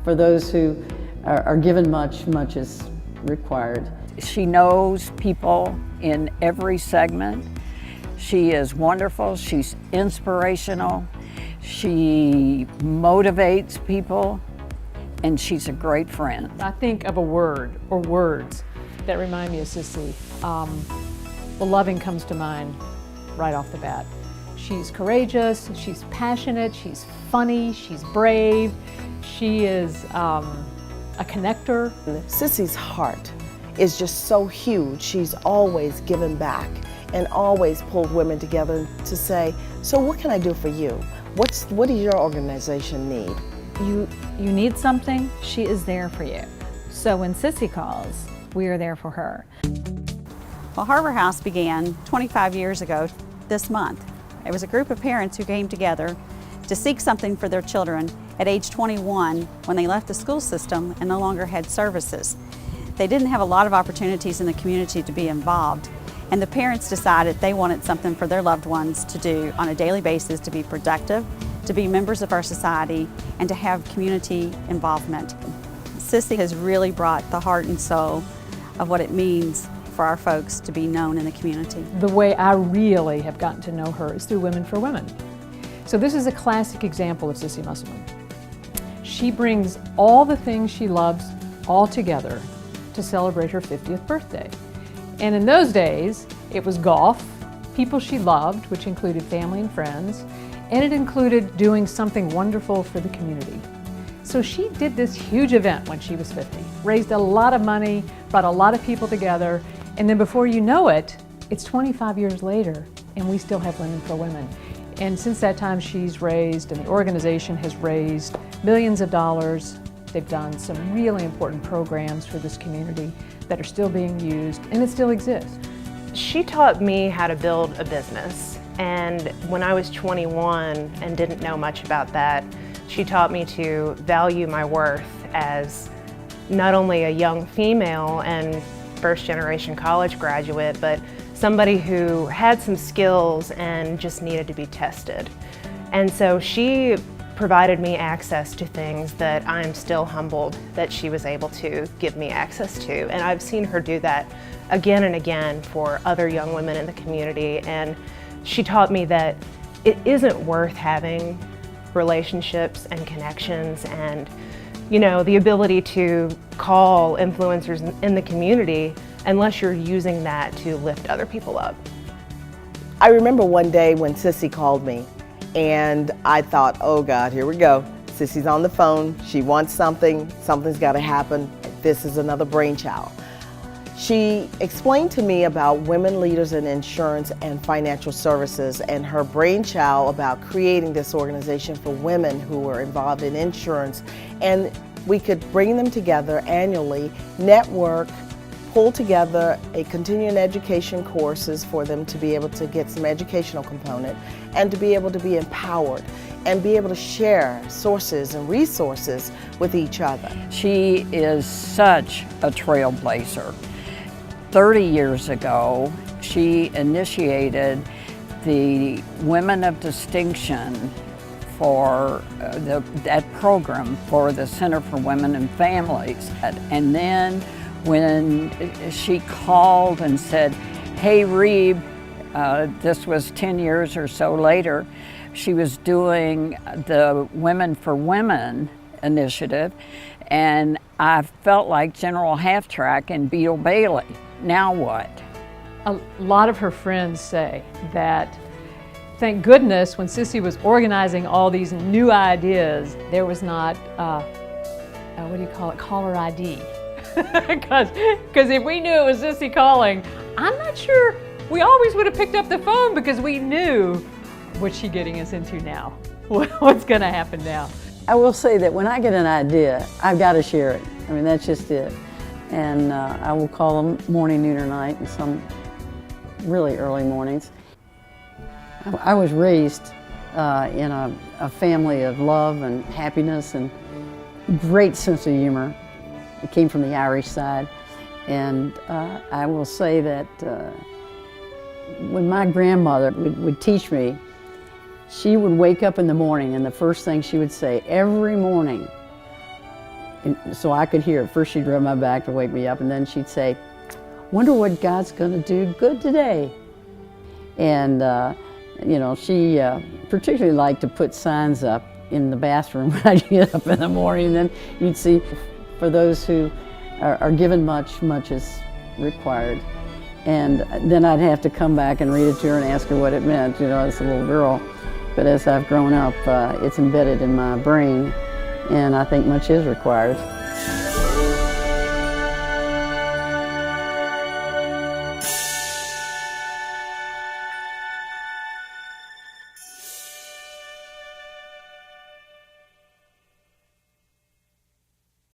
For those who are given much, much is required. She knows people in every segment. She is wonderful, she's inspirational, she motivates people, and she's a great friend. I think of a word or words that remind me of Cissy. Well, loving comes to mind right off the bat. She's courageous, she's passionate, she's funny, she's brave, she is a connector. Cissy's heart is just so huge. She's always given back and always pulled women together to say, so what can I do for you? What does your organization need? You need something, she is there for you. So when Cissy calls, we are there for her. Well, Harbor House began 25 years ago this month. It was a group of parents who came together to seek something for their children at age 21 when they left the school system and no longer had services. They didn't have a lot of opportunities in the community to be involved, and the parents decided they wanted something for their loved ones to do on a daily basis, to be productive, to be members of our society, and to have community involvement. Cissy has really brought the heart and soul of what it means for our folks to be known in the community. The way I really have gotten to know her is through Women for Women. So this is a classic example of Cissy Musselman. She brings all the things she loves all together to celebrate her 50th birthday. And in those days, it was golf, people she loved, which included family and friends, and it included doing something wonderful for the community. So she did this huge event when she was 50, raised a lot of money, brought a lot of people together, and then before you know it, it's 25 years later, and we still have Women for Women. And since that time, she's raised, and the organization has raised millions of dollars. They've done some really important programs for this community that are still being used, and it still exists. She taught me how to build a business, and when I was 21 and didn't know much about that, she taught me to value my worth as not only a young female and first-generation college graduate, but somebody who had some skills and just needed to be tested. And so she provided me access to things that I'm still humbled that she was able to give me access to. And I've seen her do that again and again for other young women in the community. And she taught me that it isn't worth having relationships and connections and, you know, the ability to call influencers in the community unless you're using that to lift other people up. I remember one day when Cissy called me, and I thought, oh God, here we go. Cissy's on the phone, she wants something, something's gotta happen. This is another brainchild. She explained to me about women leaders in insurance and financial services and her brainchild about creating this organization for women who were involved in insurance. And we could bring them together annually, network, pull together a continuing education courses for them to be able to get some educational component and to be able to be empowered and be able to share sources and resources with each other. She is such a trailblazer. 30 years ago, she initiated the Women of Distinction for that program for the Center for Women and Families. And then when she called and said, hey Reeb, this was 10 years or so later, she was doing the Women for Women initiative, and I felt like General Half-Track and Beetle Bailey. Now what? A lot of her friends say that, thank goodness, when Cissy was organizing all these new ideas, there was not, what do you call it, caller ID. Because if we knew it was Cissy calling, I'm not sure we always would have picked up the phone because we knew what's she getting us into now, what's going to happen now. I will say that when I get an idea, I've got to share it. I mean, that's just it. And I will call them morning, noon, or night, and some really early mornings. I was raised in a family of love and happiness and great sense of humor. It came from the Irish side. And I will say that when my grandmother would teach me, she would wake up in the morning and the first thing she would say every morning And so I could hear it. First she'd rub my back to wake me up, and then she'd say, "Wonder what God's gonna do good today." And you know, she particularly liked to put signs up in the bathroom when I get up in the morning. Then you'd see, for those who are given much, much is required. And then I'd have to come back and read it to her and ask her what it meant, you know, as a little girl. But as I've grown up, it's embedded in my brain, and I think much is required.